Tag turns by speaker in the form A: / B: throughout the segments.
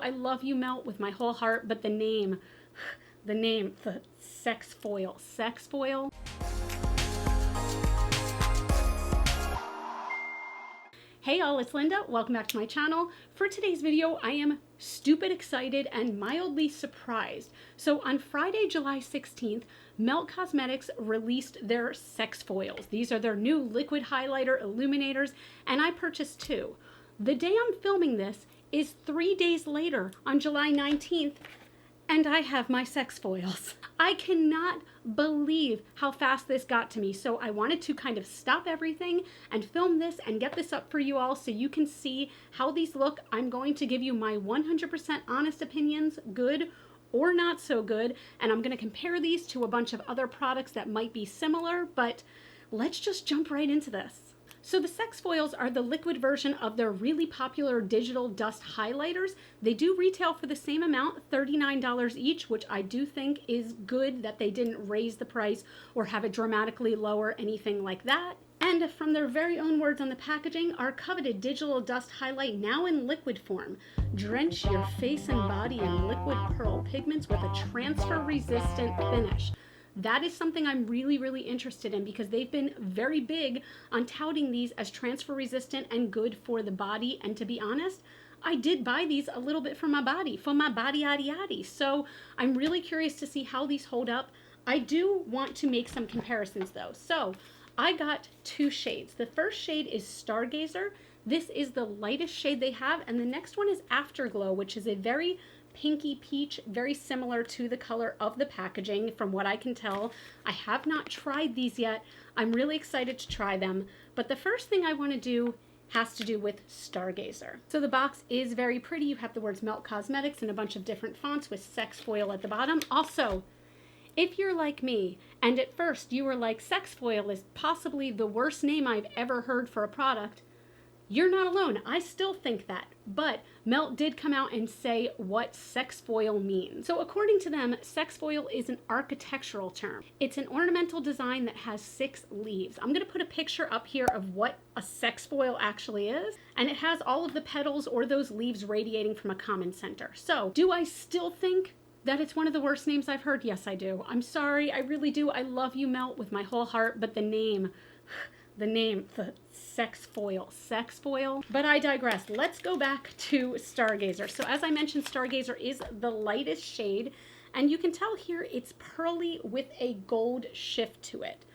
A: I love you, Melt, with my whole heart, but the name, the sex foil. Hey y'all, it's Linda. Welcome back to my channel. For today's video, I am stupid excited and mildly surprised. So on Friday, July 16th, Melt Cosmetics released their sex foils. These are their new liquid highlighter illuminators, and I purchased two. The day I'm filming this is 3 days later on July 19th, and I have my sex foils. I cannot believe how fast this got to me. So I wanted to kind of stop everything and film this and get this up for you all so you can see how these look. I'm going to give you my 100% honest opinions, good or not so good, and I'm going to compare these to a bunch of other products that might be similar, but let's just jump right into this. So the sex foils are the liquid version of their really popular digital dust highlighters. They do retail for the same amount, $39 each, which I do think is good that they didn't raise the price or have it dramatically lower, anything like that. And from their very own words on the packaging, our coveted digital dust highlight now in liquid form. Drench your face and body in liquid pearl pigments with a transfer-resistant finish. That is something I'm really interested in because they've been very big on touting these as transfer resistant and good for the body. And to be honest, I did buy these a little bit for my body yaddy. So I'm really curious to see how these hold up. I do want to make some comparisons though. So I got two shades. The first shade is Stargazer. This is the lightest shade they have. And the next one is Afterglow, which is a very pinky peach, very similar to the color of the packaging from what I can tell. I have not tried these yet. I'm really excited to try them. But the first thing I want to do has to do with Stargazer. So the box is very pretty. You have the words Melt Cosmetics in a bunch of different fonts with sex foil at the bottom. Also, if you're like me, and at first you were like, sex foil is possibly the worst name I've ever heard for a product, you're not alone. I still think that, but Melt did come out and say what sex foil means. So according to them, sex foil is an architectural term. It's an ornamental design that has 6 leaves. I'm gonna put a picture up here of what a sex foil actually is, and it has all of the petals or those leaves radiating from a common center. So do I still think that it's one of the worst names I've heard? Yes, I do. I'm sorry, I really do. I love you, Melt, with my whole heart, but the name, the sex foil. But I digress. Let's go back to Stargazer. So as I mentioned, Stargazer is the lightest shade, and you can tell here it's pearly with a gold shift to it.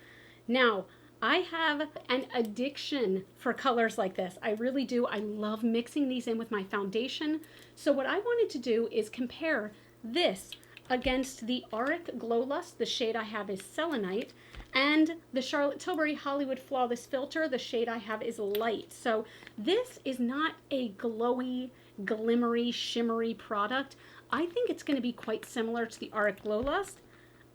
A: Now, I have an addiction for colors like this. I really do. I love mixing these in with my foundation. So what I wanted to do is compare this against the Auric Glow Lust. The shade I have is Selenite, and the Charlotte Tilbury Hollywood Flawless Filter, the shade I have is Light. So this is not a glowy, glimmery, shimmery product. I think it's going to be quite similar to the Auric Glow Lust.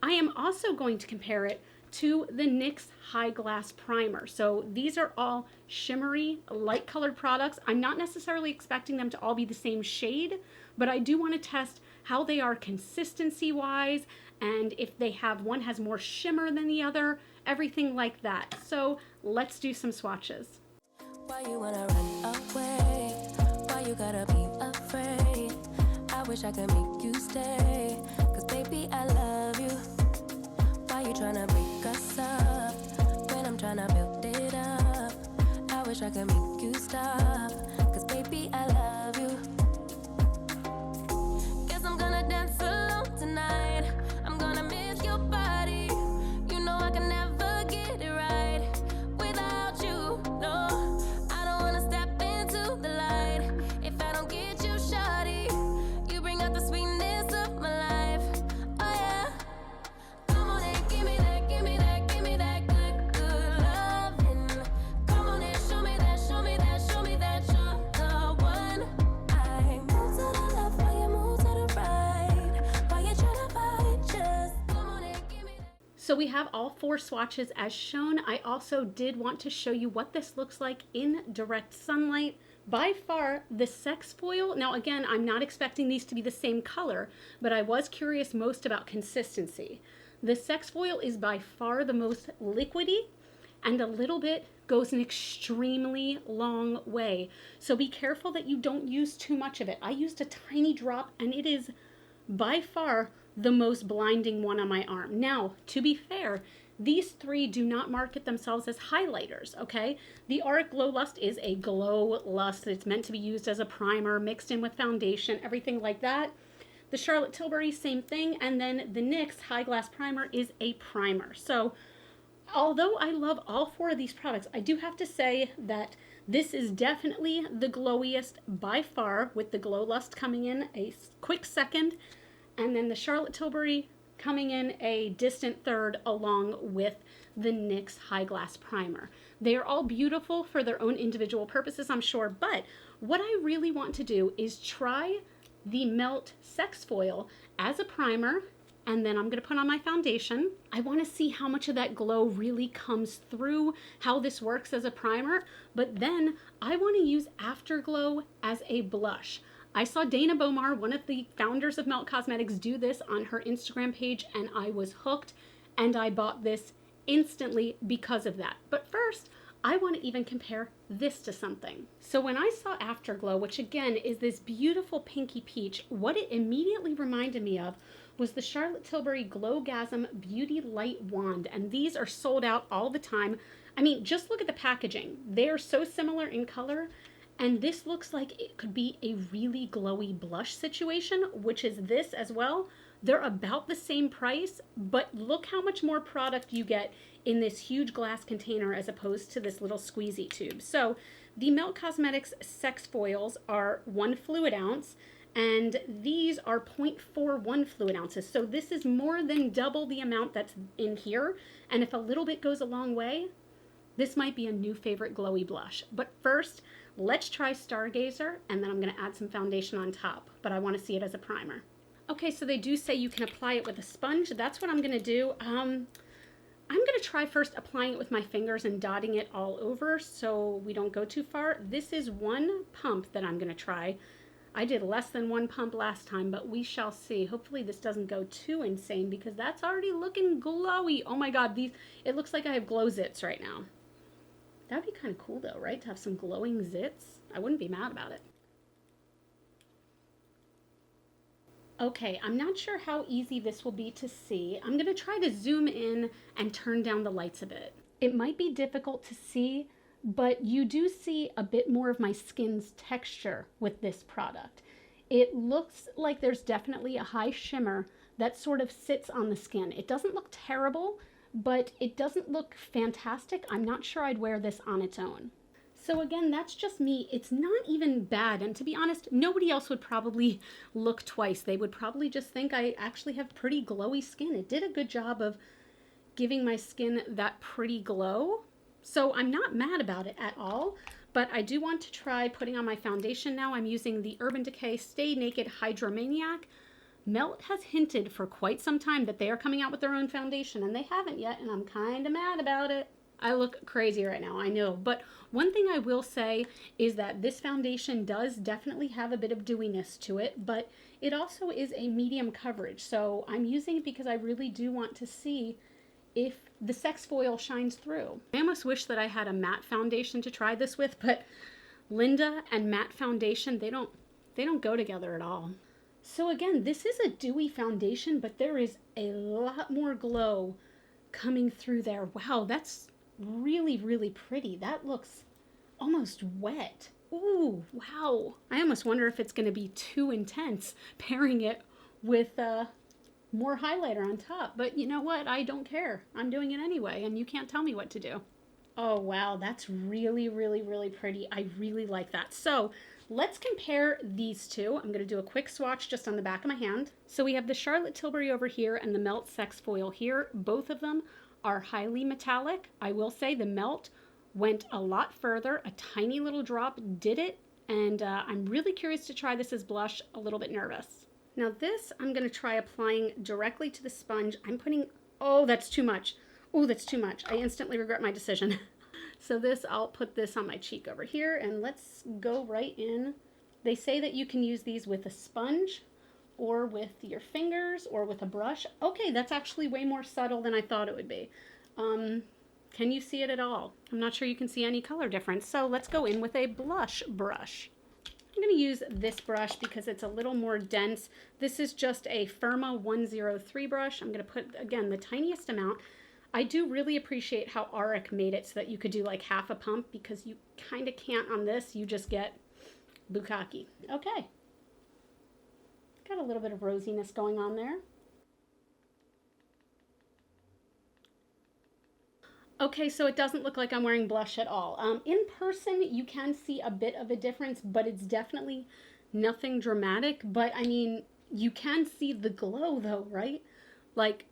A: I am also going to compare it to the NYX High Glass Primer. So these are all shimmery, light colored products. I'm not necessarily expecting them to all be the same shade, but I do want to test how they are consistency wise, and if they have, one has more shimmer than the other, everything like that. So let's do some swatches.
B: Why you wanna run away? Why you gotta be afraid? I wish I could make you stay, cause baby I love you. Why you tryna break us up when I'm tryna build it up? I wish I could make you stop, cause baby I love you. Guess I'm gonna dance alone tonight. I'm gonna miss your body. You know I can never get it right without you. No, I don't wanna step into the light if I don't get you, shawty. You bring out the sweetness of my life. Oh yeah. Come on and give me that, give me that, give me that good loving. Come on and show me that, show me that, show me that you're the one. I move to the left while you move to the right. While you tryna fight, just come on and give me that.
A: So we have all 4 swatches as shown. I also did want to show you what this looks like in direct sunlight. By far the sex foil, now again, I'm not expecting these to be the same color, but I was curious most about consistency. The sex foil is by far the most liquidy, and a little bit goes an extremely long way. So be careful that you don't use too much of it. I used a tiny drop, and it is by far the most blinding one on my arm. Now, to be fair, these three do not market themselves as highlighters, okay? The Auric Glow Lust is a glow lust. It's meant to be used as a primer, mixed in with foundation, everything like that. The Charlotte Tilbury, same thing. And then the NYX High Glass Primer is a primer. So although I love all four of these products, I do have to say that this is definitely the glowiest by far, with the Glow Lust coming in a quick second, and then the Charlotte Tilbury coming in a distant third, along with the NYX High Glass Primer. They are all beautiful for their own individual purposes, I'm sure, but what I really want to do is try the Melt Sex Foil as a primer, and then I'm going to put on my foundation. I want to see how much of that glow really comes through, how this works as a primer, but then I want to use Afterglow as a blush. I saw Dana Bomar, one of the founders of Melt Cosmetics, do this on her Instagram page, and I was hooked, and I bought this instantly because of that. But first, I want to even compare this to something. So when I saw Afterglow, which again is this beautiful pinky peach, what it immediately reminded me of was the Charlotte Tilbury Glowgasm Beauty Light Wand, and these are sold out all the time. I mean, just look at the packaging. They are so similar in color, and this looks like it could be a really glowy blush situation, which is this as well. They're about the same price, but look how much more product you get in this huge glass container as opposed to this little squeezy tube. So the Melt Cosmetics Sex Foils are 1 fluid ounce, and these are 0.41 fluid ounces. So this is more than double the amount that's in here. And if a little bit goes a long way, this might be a new favorite glowy blush. But first, let's try Stargazer, and then I'm going to add some foundation on top, but I want to see it as a primer. Okay, so they do say you can apply it with a sponge. That's what I'm going to do. I'm going to try first applying it with my fingers and dotting it all over so we don't go too far. This is 1 pump that I'm going to try. I did less than 1 pump last time, but we shall see. Hopefully this doesn't go too insane because that's already looking glowy. Oh my God, it looks like I have glow zits right now. That'd be kind of cool though, right? To have some glowing zits. I wouldn't be mad about it. Okay, I'm not sure how easy this will be to see. I'm going to try to zoom in and turn down the lights a bit. It might be difficult to see, but you do see a bit more of my skin's texture with this product. It looks like there's definitely a high shimmer that sort of sits on the skin. It doesn't look terrible, but it doesn't look fantastic. I'm not sure I'd wear this on its own. So again, that's just me. It's not even bad. And to be honest, nobody else would probably look twice. They would probably just think I actually have pretty glowy skin. It did a good job of giving my skin that pretty glow. So I'm not mad about it at all, but I do want to try putting on my foundation now. I'm using the Urban Decay Stay Naked Hydromaniac. Melt has hinted for quite some time that they are coming out with their own foundation, and they haven't yet, and I'm kind of mad about it. I look crazy right now, I know, but one thing I will say is that this foundation does definitely have a bit of dewiness to it, but it also is a medium coverage, so I'm using it because I really do want to see if the sex foil shines through. I almost wish that I had a matte foundation to try this with, but Linda and matte foundation, they don't go together at all. So again, this is a dewy foundation, but there is a lot more glow coming through there. Wow, that's really, really pretty. That looks almost wet. Ooh, wow. I almost wonder if it's going to be too intense pairing it with more highlighter on top. But you know what? I don't care. I'm doing it anyway, and you can't tell me what to do. Oh, wow. That's really, really, really pretty. I really like that. So let's compare these two. I'm going to do a quick swatch just on the back of my hand. So we have the Charlotte Tilbury over here and the Melt Sex Foil here. Both of them are highly metallic. I will say the Melt went a lot further. A tiny little drop did it. And I'm really curious to try this as blush, a little bit nervous. Now this, I'm going to try applying directly to the sponge. I'm putting, oh, that's too much. Oh, that's too much. I instantly regret my decision. So this, I'll put this on my cheek over here, and let's go right in. They say that you can use these with a sponge or with your fingers or with a brush. Okay, that's actually way more subtle than I thought it would be. Can you see it at all? I'm not sure you can see any color difference. So let's go in with a blush brush. I'm going to use this brush because it's a little more dense. This is just a Firma 103 brush. I'm going to put, again, the tiniest amount. I do really appreciate how Auric made it so that you could do like half a pump, because you kind of can't on this. You just get bukkake. Okay. Got a little bit of rosiness going on there. Okay, so it doesn't look like I'm wearing blush at all. In person, you can see a bit of a difference, but it's definitely nothing dramatic. But I mean, you can see the glow though, right? Like,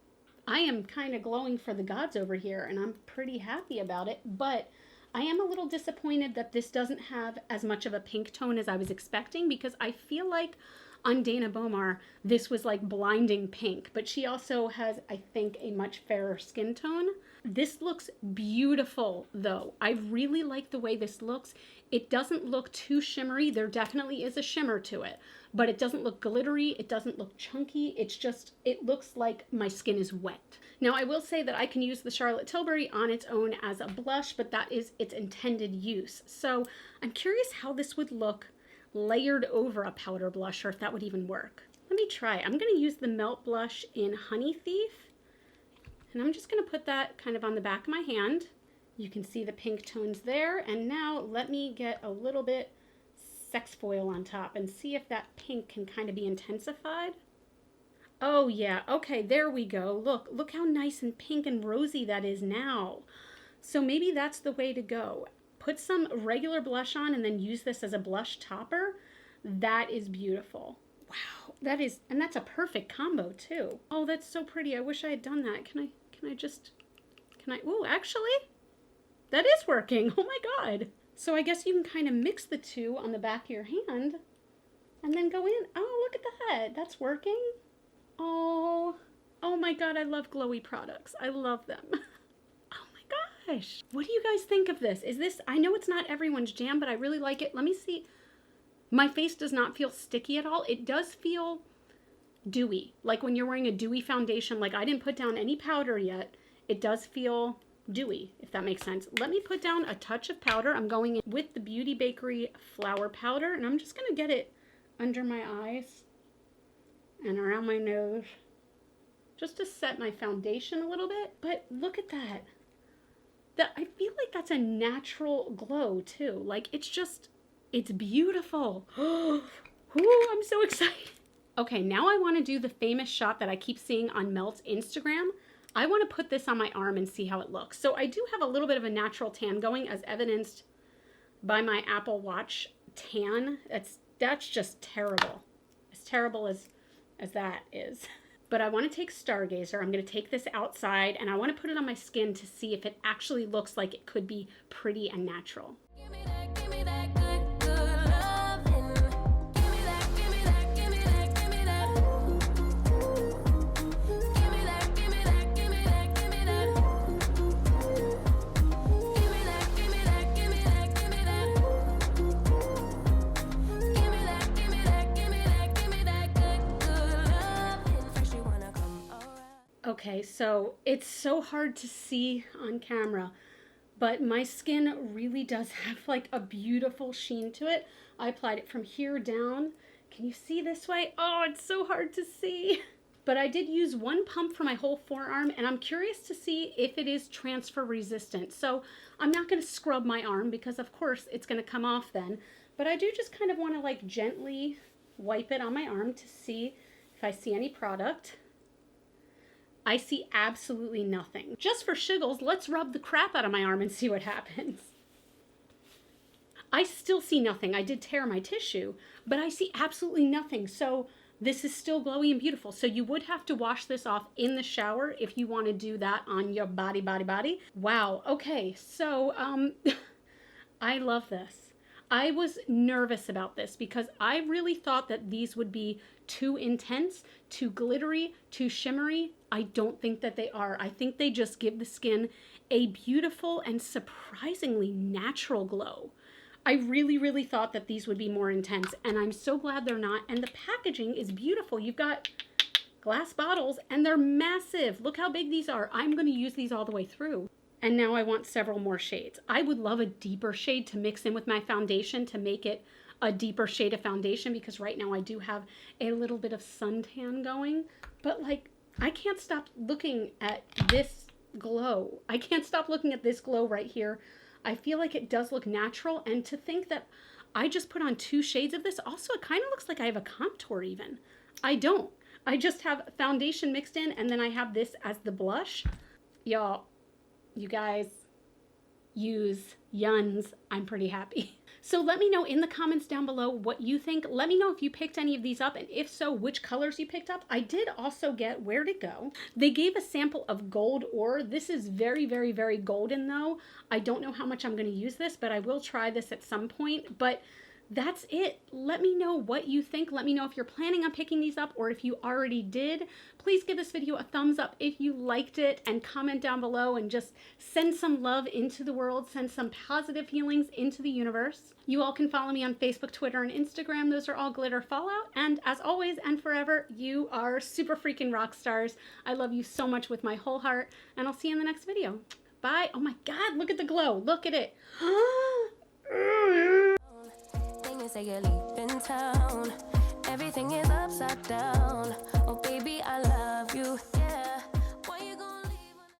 A: I am kind of glowing for the gods over here, and I'm pretty happy about it. But I am a little disappointed that this doesn't have as much of a pink tone as I was expecting, because I feel like on Dana Bomar, this was like blinding pink, but she also has, I think, a much fairer skin tone. This looks beautiful though. I really like the way this looks. It doesn't look too shimmery. There definitely is a shimmer to it, but it doesn't look glittery. It doesn't look chunky. It's just, it looks like my skin is wet. Now I will say that I can use the Charlotte Tilbury on its own as a blush, but that is its intended use. So I'm curious how this would look layered over a powder blush, or if that would even work. Let me try. I'm going to use the Melt Blush in Honey Thief, and I'm just going to put that kind of on the back of my hand. You can see the pink tones there, and now let me get a little bit sex foil on top and see if that pink can kind of be intensified. Oh yeah, okay, there we go. Look how nice and pink and rosy that is now. So maybe that's the way to go. Put some regular blush on and then use this as a blush topper. That is beautiful. Wow, that is, and that's a perfect combo too. Oh, that's so pretty. I wish I had done that. Can I, oh, actually, that is working. Oh my God. So I guess you can kind of mix the two on the back of your hand and then go in. Oh, look at that. That's working. Oh my God. I love glowy products. I love them. Gosh, what do you guys think of this? Is this, I know it's not everyone's jam, but I really like it. Let me see. My face does not feel sticky at all. It does feel dewy, like when you're wearing a dewy foundation. Like I didn't put down any powder yet. It does feel dewy, if that makes sense. Let me put down a touch of powder. I'm going in with the Beauty Bakery flour powder, and I'm just going to get it under my eyes and around my nose just to set my foundation a little bit. But look at that. I feel like that's a natural glow too. Like it's just, it's beautiful. Ooh, I'm so excited. Okay, now I want to do the famous shot that I keep seeing on Melt's Instagram. I want to put this on my arm and see how it looks. So I do have a little bit of a natural tan going, as evidenced by my Apple Watch tan. That's just terrible. As terrible as that is. But I want to take Stargazer. I'm going to take this outside and I want to put it on my skin to see if it actually looks like it could be pretty and natural.
B: Give me that good, good lovin'. Give me that, give me that, give me that, give me that. Give me that, give me that, give me that, give me that. Give me that, give me that, give me that, give me that. Give me that, give me that, give me that, give me that good, good lovin'. First you wanna come around.
A: Okay, so it's so hard to see on camera, but my skin really does have like a beautiful sheen to it. I applied it from here down. Can you see this way? Oh, it's so hard to see. But I did use one pump for my whole forearm, and I'm curious to see if it is transfer resistant. So I'm not going to scrub my arm because of course it's going to come off then. But I do just kind of want to like gently wipe it on my arm to see if I see any product. I see absolutely nothing. Just for shiggles, let's rub the crap out of my arm and see what happens. I still see nothing. I did tear my tissue, but I see absolutely nothing. So this is still glowy and beautiful. So you would have to wash this off in the shower if you want to do that on your body. Wow. Okay. So, I love this. I was nervous about this because I really thought that these would be too intense, too glittery, too shimmery. I don't think that they are. I think they just give the skin a beautiful and surprisingly natural glow. I really, really thought that these would be more intense, and I'm so glad they're not. And the packaging is beautiful. You've got glass bottles, and they're massive. Look how big these are. I'm going to use these all the way through. And now I want several more shades. I would love a deeper shade to mix in with my foundation to make it a deeper shade of foundation, because right now I do have a little bit of suntan going. But like, I can't stop looking at this glow. I can't stop looking at this glow right here. I feel like it does look natural, and to think that I just put on 2 shades of this, also it kind of looks like I have a contour even. I don't. I just have foundation mixed in, and then I have this as the blush. Y'all, you guys, use yuns. I'm pretty happy. So let me know in the comments down below what you think. Let me know if you picked any of these up, and if so, which colors you picked up. I did also get, where'd it go? They gave a sample of gold ore. This is very, very, very golden though. I don't know how much I'm going to use this, but I will try this at some point. But that's it. Let me know what you think. Let me know if you're planning on picking these up, or if you already did. Please give this video a thumbs up if you liked it, and comment down below and just send some love into the world. Send some positive feelings into the universe. You all can follow me on Facebook, Twitter, and Instagram. Those are all GlitterFallout. And as always and forever, you are super freaking rock stars. I love you so much with my whole heart, and I'll see you in the next video. Bye. Oh my God, look at the glow. Look at it.
B: Say you're leaving town, everything is upside down. Oh baby, I love you.